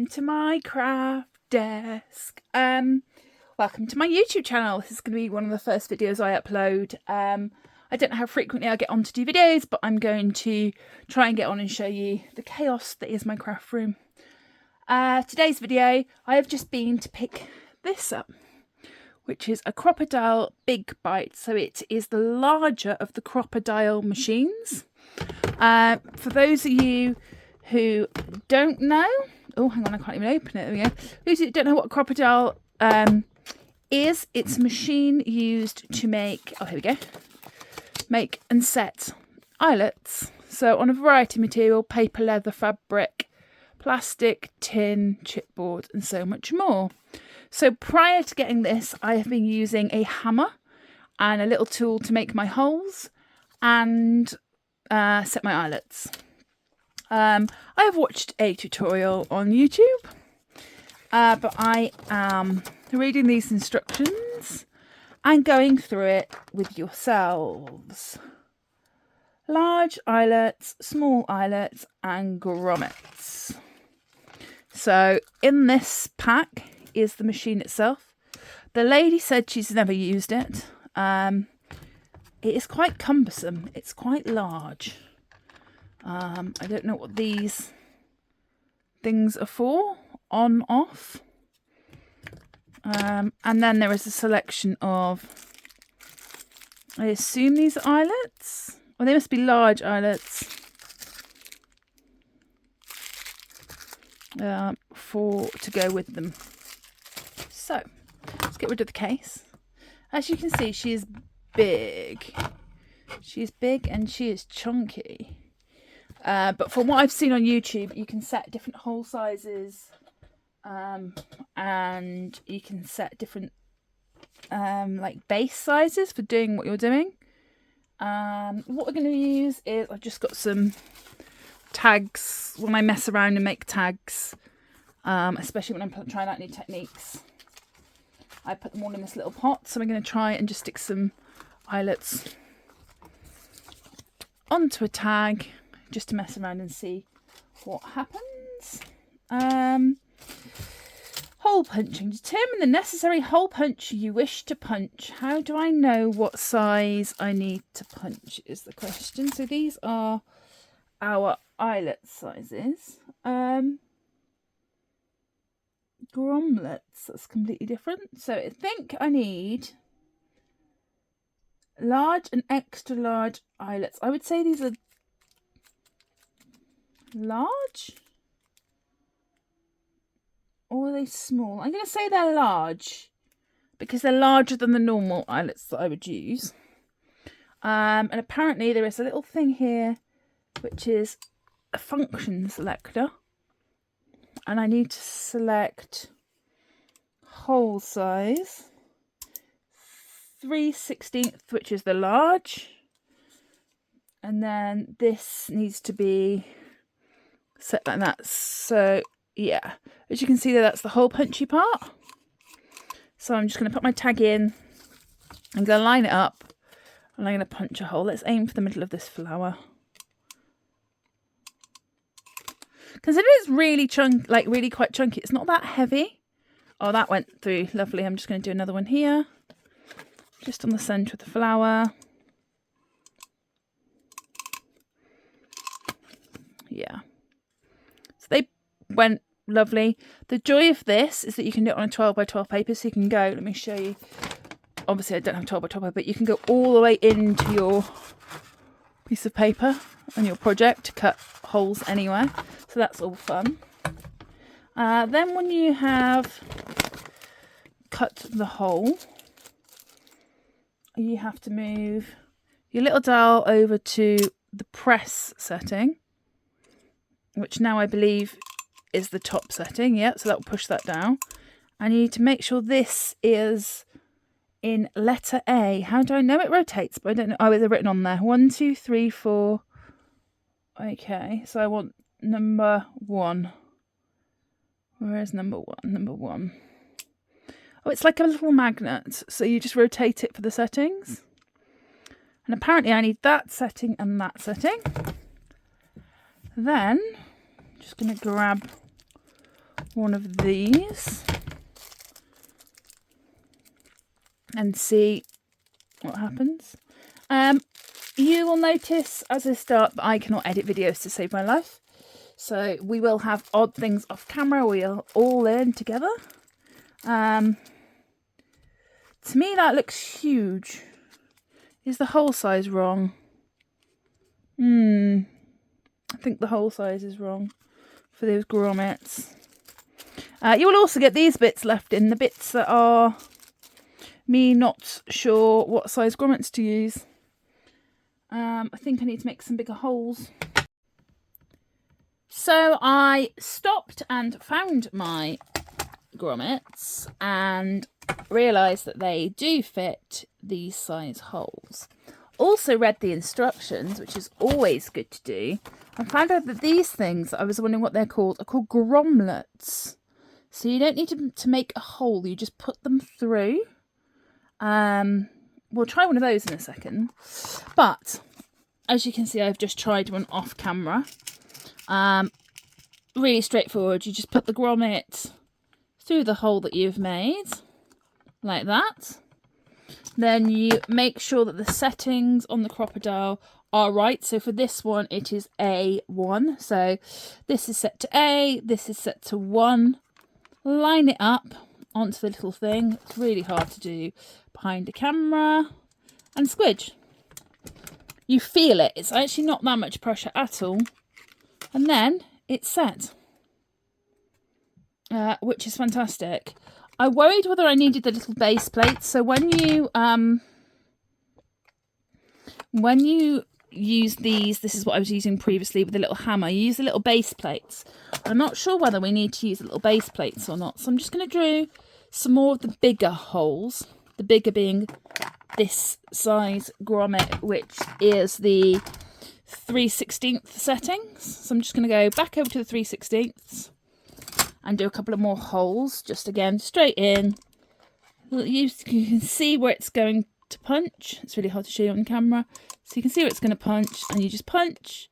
welcome to my craft desk. Welcome to my YouTube channel. This is going to be one of the first videos I upload. I don't know how frequently I get on to do videos, but I'm going to try and get on and show you the chaos that is my craft room. Today's video, I have just been to pick this up, which is a crocodile big bite. So it is the larger of the crocodile machines. For those of you who don't know, oh, hang on, I can't even open it. There we go. Those who don't know what a crocodile is, it's a machine used to make, oh, here we go, make and set eyelets. So on a variety of material, paper, leather, fabric, plastic, tin, chipboard, and so much more. So prior to getting this, I have been using a hammer and a little tool to make my holes and set my eyelets. I have watched a tutorial on YouTube, but I am reading these instructions and going through it with yourselves. Large eyelets, small eyelets, and grommets. So in this pack is the machine itself. The lady said she's never used it. It is quite cumbersome. It's quite large. I don't know what these things are for. On, off. And then there is a selection of, I assume these are eyelets. Well, they must be large eyelets. To go with them. So, let's get rid of the case. As you can see, she is big. She is big and she is chunky. But from what I've seen on YouTube, you can set different hole sizes, and you can set different like base sizes for doing what you're doing. What we're going to use is, I've just got some tags when I mess around and make tags, especially when I'm trying out new techniques. I put them all in this little pot, so I'm going to try and just stick some eyelets onto a tag just to mess around and see what happens. Hole punching. Determine the necessary hole punch you wish to punch. How do I know what size I need to punch is the question. So these are our eyelet sizes. Grommets, that's completely different. So I think I need large and extra large eyelets. I would say these are large, or are they small? I'm going to say they're large because they're larger than the normal eyelets that I would use. And apparently there is a little thing here which is a function selector, and I need to select hole size 3/16, which is the large, and then this needs to be set like that. So yeah, as you can see there, that's the hole punchy part. So I'm just going to put my tag in, I'm going to line it up, and I'm going to punch a hole. Let's aim for the middle of this flower. Consider it's really really quite chunky. It's not that heavy. Oh, that went through lovely. I'm just going to do another one here, just on the centre of the flower. Yeah. So they went lovely. The joy of this is that you can do it on a 12 by 12 paper, so you can go, let me show you. Obviously I don't have 12 by 12 paper, but you can go all the way into your piece of paper and your project to cut holes anywhere. So that's all fun. Then when you have cut the hole, you have to move your little dial over to the press setting, which now I believe is the top setting. Yeah, so that will push that down. And you need to make sure this is in letter A. How do I know it rotates? But I don't know. Oh, it's written on there. 1, 2, 3, 4. Okay, so I want number 1. Where is number 1? Number 1. Oh, it's like a little magnet. So you just rotate it for the settings. And apparently I need that setting and that setting. Then I'm just going to grab one of these and see what happens. You will notice as I start that I cannot edit videos to save my life. So we will have odd things off camera. We'll all learn together. To me that looks huge. Is the hole size wrong? I think the hole size is wrong for those grommets. You will also get these bits left in, the bits that are me not sure what size grommets to use. I think I need to make some bigger holes. So I stopped and found my grommets and realised that they do fit these size holes. Also read the instructions, which is always good to do, and found out that these things, I was wondering what they're called, are called gromlets. So you don't need to make a hole, you just put them through. We'll try one of those in a second. But as you can see, I've just tried one off camera. Really straightforward. You just put the grommet through the hole that you've made, like that. Then you make sure that the settings on the crocodile are right. So for this one, it is A1. So this is set to A, this is set to 1. Line it up onto the little thing. It's really hard to do behind the camera. And squidge. You feel it. It's actually not that much pressure at all. And then it's set. Which is fantastic. I worried whether I needed the little base plates. So when you use these, this is what I was using previously with the little hammer, you use the little base plates. I'm not sure whether we need to use the little base plates or not. So I'm just going to draw some more of the bigger holes. The bigger being this size grommet, which is the 3/16 settings. So I'm just going to go back over to the 3/16 and do a couple of more holes, just again straight in. You can see where it's going to punch. It's really hard to show you on camera, so you can see where it's going to punch, and you just punch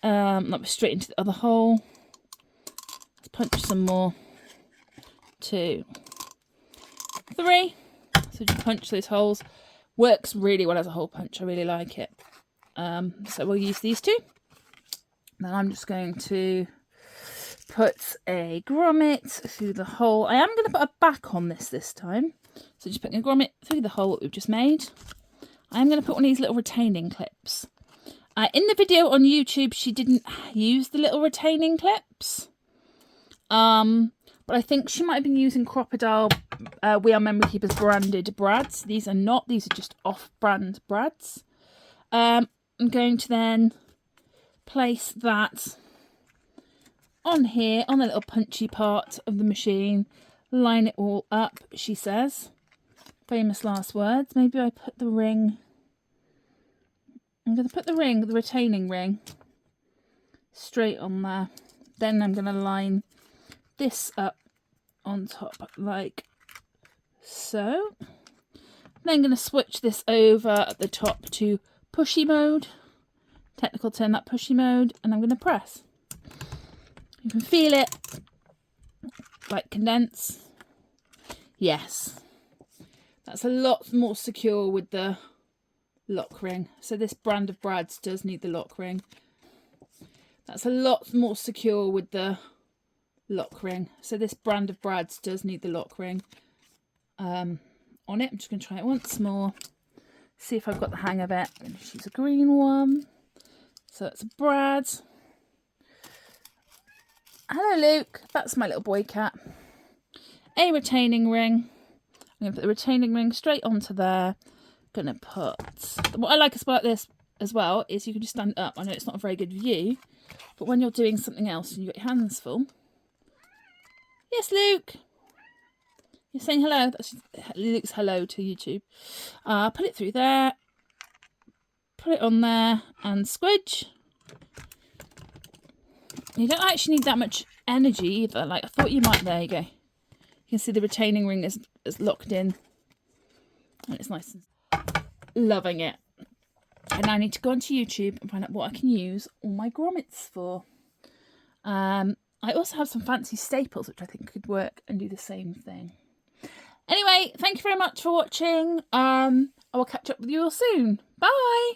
like straight into the other hole. Let's punch some more. 2, 3. So just punch those holes. Works really well as a hole punch. I really like it. So we'll use these two. Then I'm just going to put a grommet through the hole. I am going to put a back on this time. So just putting a grommet through the hole that we've just made. I'm going to put one of these little retaining clips. In the video on YouTube, she didn't use the little retaining clips. But I think she might have been using Crocodile We Are Memory Keepers branded brads. These are not. These are just off-brand brads. I'm going to then place that on here, on the little punchy part of the machine. Line it all up, she says. Famous last words. Maybe I put the ring... I'm going to put the retaining ring, straight on there. Then I'm going to line this up on top like so. Then I'm going to switch this over at the top to pushy mode. Technical term, that pushy mode. And I'm going to press. You can feel it, like condense. Yes. That's a lot more secure with the lock ring. So this brand of brads does need the lock ring. That's a lot more secure with the lock ring. So this brand of brads does need the lock ring on it. I'm just going to try it once more. See if I've got the hang of it. I'm going to use a green one. So it's a brad. Hello Luke, that's my little boy cat. A retaining ring. I'm going to put the retaining ring straight onto there. Going to put... What I like about this as well is you can just stand up. I know it's not a very good view, but when you're doing something else and you've got your hands full... Yes, Luke! You're saying hello. That's Luke's hello to YouTube. Put it through there. Put it on there and squidge. You don't actually need that much energy either. Like I thought you might. There you go. You can see the retaining ring is locked in. And it's nice and loving it. And I need to go onto YouTube and find out what I can use all my grommets for. I also have some fancy staples, which I think could work and do the same thing. Anyway, thank you very much for watching. I will catch up with you all soon. Bye!